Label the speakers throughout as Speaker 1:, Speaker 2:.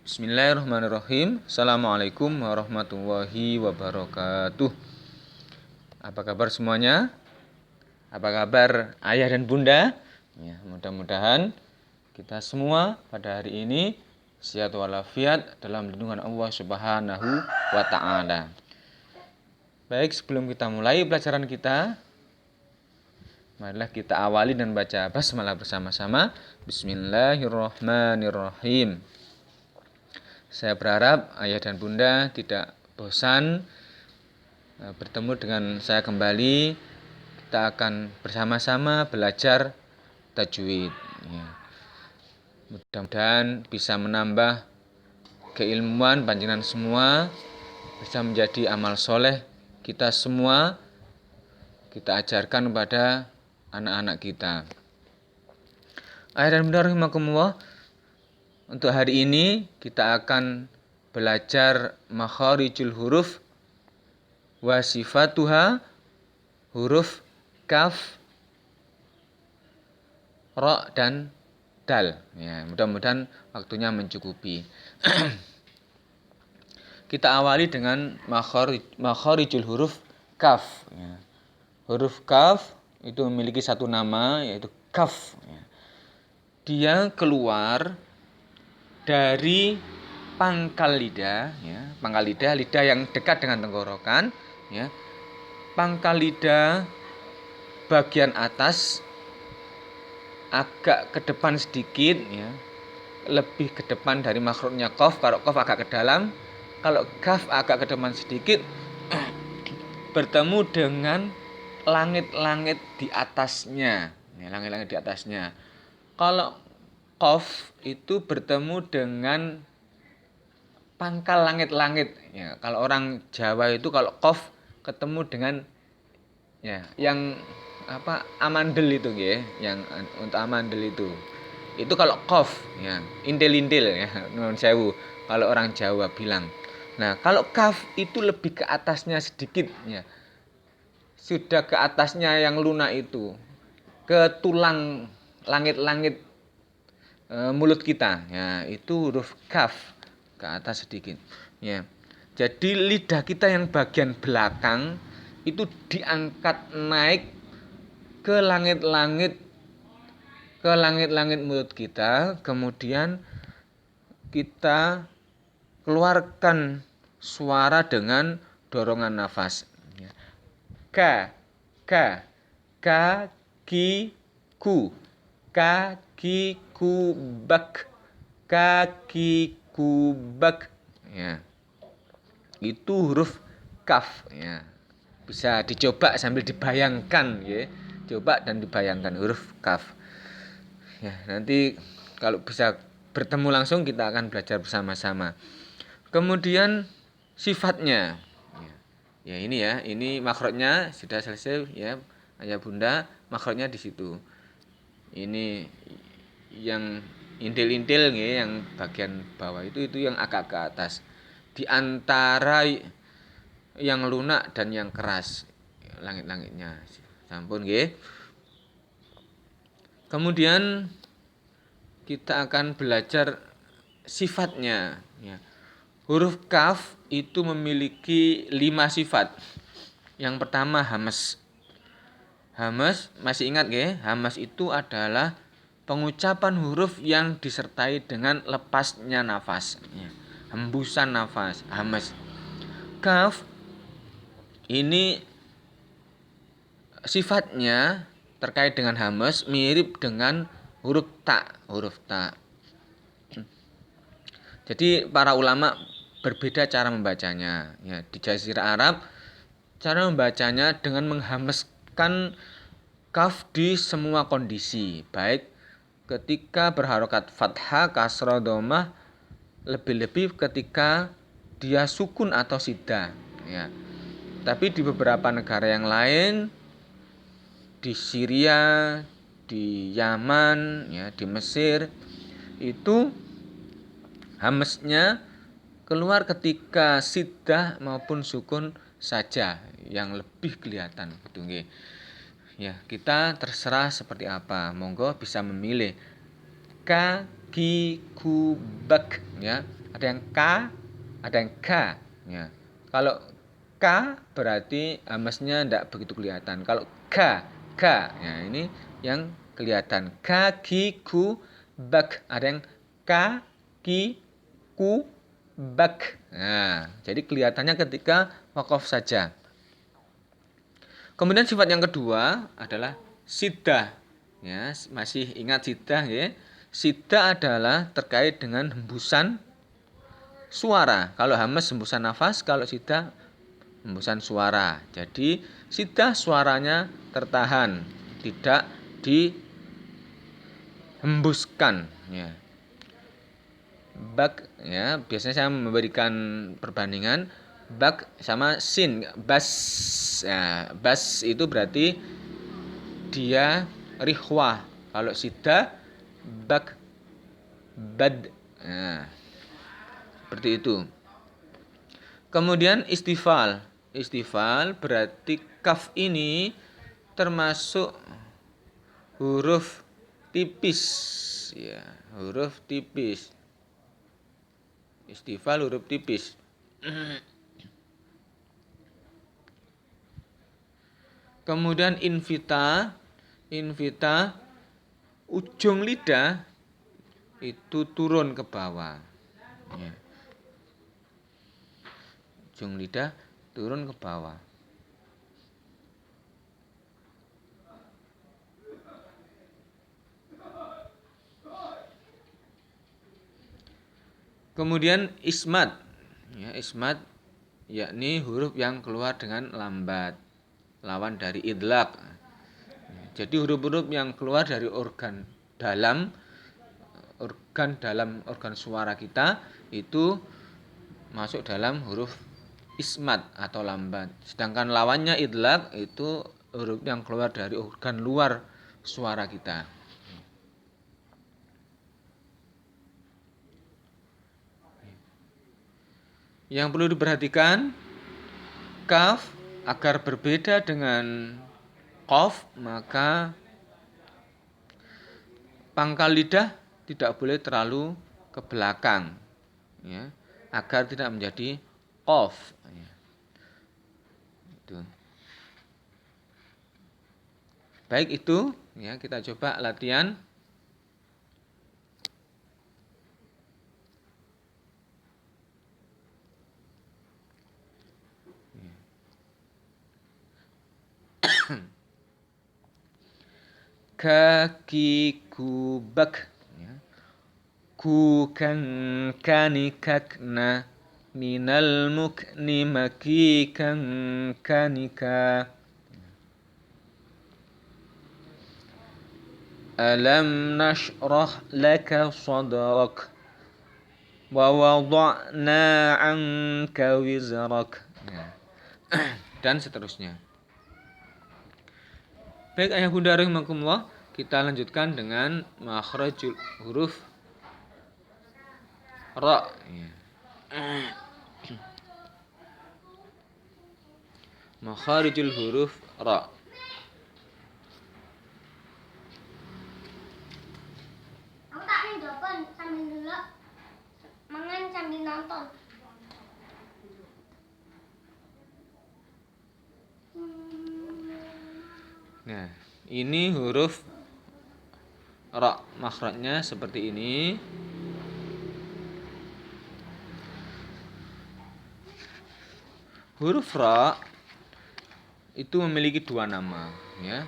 Speaker 1: Bismillahirrahmanirrahim. Assalamualaikum warahmatullahi wabarakatuh. Apa kabar semuanya? Apa kabar ayah dan bunda? Ya, mudah-mudahan kita semua pada hari ini sehat walafiat dalam lindungan Allah Subhanahu wa taala. Baik, sebelum kita mulai pelajaran kita, marilah kita awali dan baca basmalah bersama-sama. Bismillahirrahmanirrahim. Saya berharap ayah dan bunda tidak bosan bertemu dengan saya kembali. Kita akan bersama-sama belajar tajwid. Ya. Mudah-mudahan bisa menambah keilmuan panjenengan semua, bisa menjadi amal soleh kita semua. Kita ajarkan kepada anak-anak kita. Ayah dan bunda rahimakumullah, untuk hari ini kita akan belajar makharijul huruf wa sifatuha, huruf kaf, ra dan dal. Ya, mudah-mudahan waktunya mencukupi. Kita awali dengan makharijul huruf kaf. Ya. Huruf kaf itu memiliki satu nama, yaitu kaf. Ya. Dia keluar dari pangkal lidah, ya, pangkal lidah yang dekat dengan tenggorokan, ya. Pangkal lidah bagian atas agak ke depan sedikit, ya, lebih ke depan dari makhrajnya qaf. Kalau qaf agak ke dalam, kalau kaf agak ke depan sedikit, bertemu dengan langit-langit di atasnya, ya, langit-langit di atasnya. Kalau qaf itu bertemu dengan pangkal langit-langit. Ya, kalau orang Jawa itu kalau qaf ketemu dengan ya yang amandel itu ya, yang untuk amandel itu. Itu kalau qaf ya, intil-intil ya, nuwun sewu kalau orang Jawa bilang. Nah, kalau kaf itu lebih ke atasnya sedikit ya. Sudah ke atasnya yang lunak itu, ke tulang langit-langit mulut kita, ya, itu huruf kaf ke atas sedikit, ya. Jadi lidah kita yang bagian belakang itu diangkat naik ke langit-langit mulut kita, kemudian kita keluarkan suara dengan dorongan nafas. Ya. Ka, ka, ka, ki, ku. Kaki kubak, kaki kubak, ya, itu huruf kaf, ya. Bisa dicoba sambil dibayangkan, ya. Coba dan dibayangkan huruf kaf, ya. Nanti kalau bisa bertemu langsung kita akan belajar bersama-sama. Kemudian sifatnya, ya ini ya, ini makhrajnya sudah selesai ya, ayah bunda, makhrajnya di situ. Ini yang intil-intil nih, yang bagian bawah itu yang agak ke atas, di antara yang lunak dan yang keras, langit-langitnya. Sampun nggih. Kemudian kita akan belajar sifatnya ya. Huruf kaf itu memiliki 5 sifat. Yang pertama hamas. Hamas, masih ingat nggih? Hamas itu adalah pengucapan huruf yang disertai dengan lepasnya nafas, ya. Hembusan nafas, hamas. Kaf ini sifatnya terkait dengan hamas mirip dengan huruf ta. Jadi para ulama berbeda cara membacanya, ya. Di Jazirah Arab cara membacanya dengan menghamaskan kaf di semua kondisi, baik ketika berharokat fathah, kasrah, dhammah, lebih-lebih ketika dia sukun atau shiddah, ya. Tapi di beberapa negara yang lain, di Syria, di Yaman, ya, di Mesir, itu hamesnya keluar ketika shiddah maupun sukun saja yang lebih kelihatan, gitu nggih. Ya, kita terserah seperti apa. Monggo bisa memilih kaki kubak, ya, Ada yang K, ada yang K. Ya. Kalau K berarti hamzanya tidak begitu kelihatan. Kalau K, ya ini yang kelihatan. Ka, ki, ku, bak. Ada yang K, ki, ku, bak. Nah, jadi kelihatannya ketika waqaf saja. Kemudian sifat yang kedua adalah sidah. Ya, masih ingat sidah ya? Sidah adalah terkait dengan hembusan suara. Kalau hamzah hembusan nafas, kalau sidah hembusan suara. Jadi sidah suaranya tertahan, tidak dihembuskan. Ya. Bak, ya biasanya saya memberikan perbandingan bak sama sin. Bas, ya, bas itu berarti dia rihwah. Kalau sidah bak, bad. Nah, seperti itu. Kemudian istifal. Istifal berarti kaf ini termasuk huruf tipis. Ya, huruf tipis. Istifal huruf tipis. Kemudian invita. Invita ujung lidah itu turun ke bawah. Ya. Ujung lidah turun ke bawah. Kemudian ismat. Ya, ismat yakni huruf yang keluar dengan lambat. Lawan dari idlaq. Jadi huruf-huruf yang keluar dari organ dalam organ suara kita itu masuk dalam huruf ismat atau lambat. Sedangkan lawannya idlaq itu huruf yang keluar dari organ luar suara kita. Yang perlu diperhatikan, kaf agar berbeda dengan qaf, maka pangkal lidah tidak boleh terlalu ke belakang, ya, agar tidak menjadi qaf. Ya. Itu. Baik itu, ya kita coba latihan. Kakiku bak, ya. Ku kan kanikakna minal mukni makikan kanika. Alam nashrah laka sadrak wa wada'na anka wizrak. Ya. Dan seterusnya. Baik ayah bunda rahimakumullah, kita lanjutkan dengan makhrajul huruf ra. Ya. Makharijul huruf ra.
Speaker 2: Aku tak nih jawaban sambil dulu mangan sambil nonton.
Speaker 1: Nah, ini huruf ra, makhrajnya seperti ini. Huruf ra itu memiliki dua nama, ya.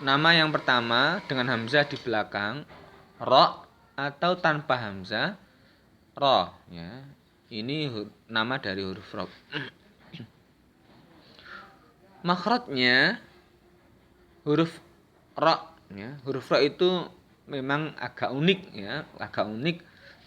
Speaker 1: Nama yang pertama dengan hamzah di belakang, ra, atau tanpa hamzah, ra, ya. Ini nama dari huruf ra. Makhrajnya huruf ra, ya. Huruf ra itu memang agak unik, ya, agak unik.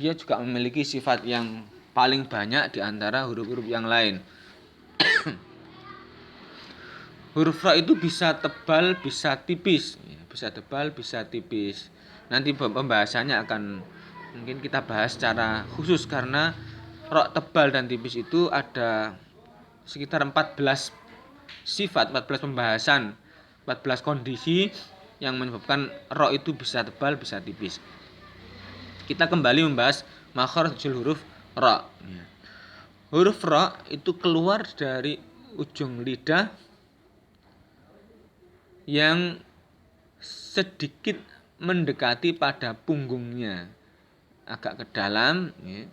Speaker 1: Dia juga memiliki sifat yang paling banyak di antara huruf-huruf yang lain. Huruf ra itu bisa tebal, bisa tipis, ya, bisa tebal, bisa tipis. Nanti pembahasannya akan mungkin kita bahas secara khusus karena ra tebal dan tipis itu ada sekitar 14 sifat, 14 pembahasan, 14 kondisi yang menyebabkan ra itu bisa tebal, bisa tipis. Kita kembali membahas makharijul huruf Ra. Ya. Huruf ra itu keluar dari ujung lidah yang sedikit mendekati pada punggungnya. Agak ke dalam, ya.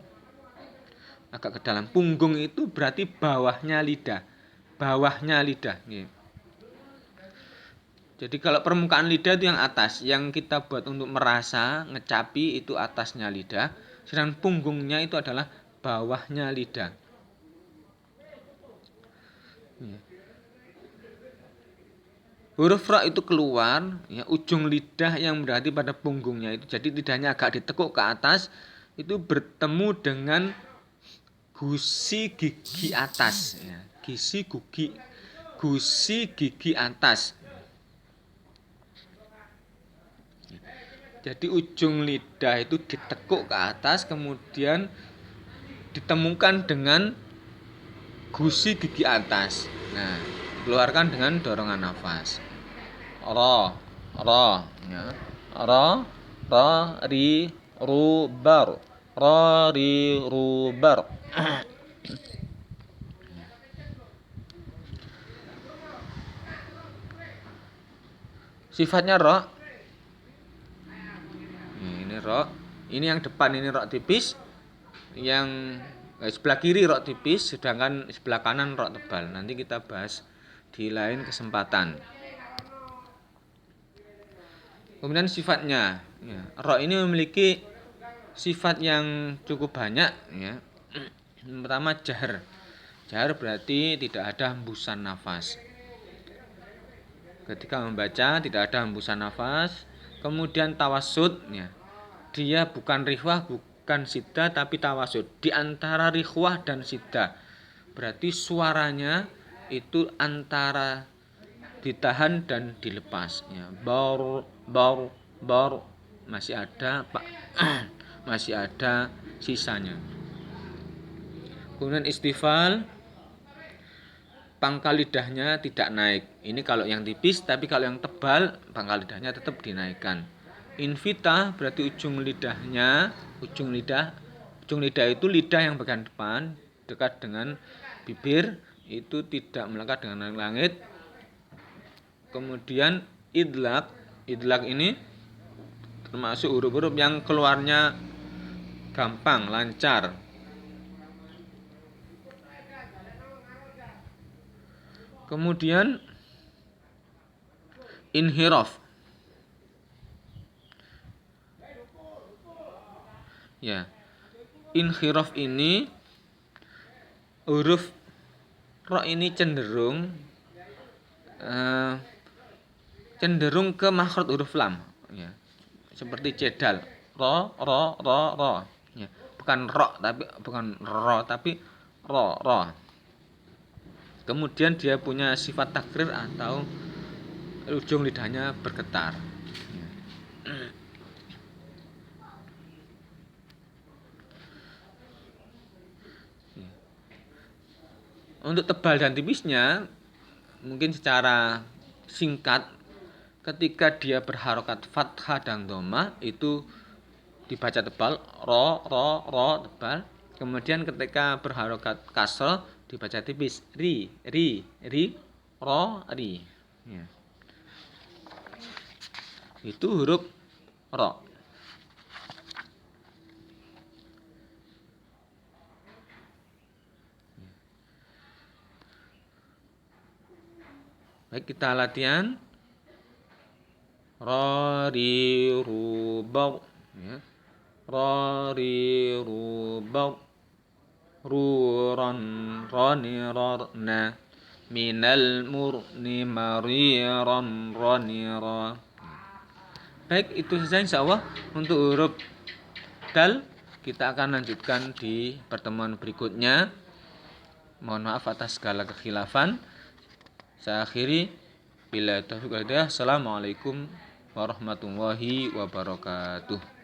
Speaker 1: Agak ke dalam. Punggung itu berarti bawahnya lidah. Bawahnya lidah. Ya. Jadi kalau permukaan lidah itu yang atas, yang kita buat untuk merasa, ngecapi itu atasnya lidah, sedangkan punggungnya itu adalah bawahnya lidah. Huruf ra itu keluar, ya, ujung lidah yang berarti pada punggungnya itu, jadi lidahnya agak ditekuk ke atas, itu bertemu dengan gusi gigi atas, ya, gusi gigi atas. Jadi ujung lidah itu ditekuk ke atas, kemudian ditemukan dengan gusi gigi atas. Nah, keluarkan dengan dorongan nafas. Ra, ya. Ra, ri, ru, bar. Ra, ri, ru, bar. Sifatnya ra. Ini ra. Ini yang depan ini ra tipis, yang sebelah kiri ra tipis, sedangkan sebelah kanan ra tebal. Nanti kita bahas di lain kesempatan. Kemudian sifatnya, ya, ra ini memiliki sifat yang cukup banyak, ya. Yang pertama jahar. Jahar berarti tidak ada hembusan nafas. Ketika membaca tidak ada hembusan nafas. Kemudian tawasud, ya. Dia bukan rikhwah, bukan siddah, tapi tawasud. Di antara rikhwah dan siddah. Berarti suaranya itu antara ditahan dan dilepas, ya. Bar masih ada Pak. Masih ada sisanya. Kemudian istifal, pangkal lidahnya tidak naik. Ini kalau yang tipis, tapi kalau yang tebal pangkal lidahnya tetap dinaikkan. Invita berarti ujung lidah itu lidah yang bagian depan dekat dengan bibir itu tidak melekat dengan langit. Kemudian idlak ini termasuk huruf-huruf yang keluarnya gampang, lancar. Kemudian inhiraf. Ya. Inhiraf ini huruf ra ini cenderung ke makhraj huruf lam, ya. Seperti cedal. Ra. Ya. Bukan ro tapi ro. Kemudian dia punya sifat takrir atau ujung lidahnya bergetar. Ya. Untuk tebal dan tipisnya mungkin secara singkat, ketika dia berharokat fathah dan dhamma itu dibaca tebal, ro tebal. Kemudian ketika berharokat kasrah dibaca tipis, ri, ro, ri. Ya. Itu huruf ro. Baik, kita latihan. Ra, ri, ru, ba, ya. Ra, ri, ru, ba, ru, ran, rani, rarna, minal murni, mariran, rani, ra. Baik, itu saja insyaallah untuk huruf dal. Kita akan lanjutkan di pertemuan berikutnya. Mohon maaf atas segala kekhilafan. Saya akhiri, bila taufiq wal hidayah. Assalamualaikum warahmatullahi wabarakatuh.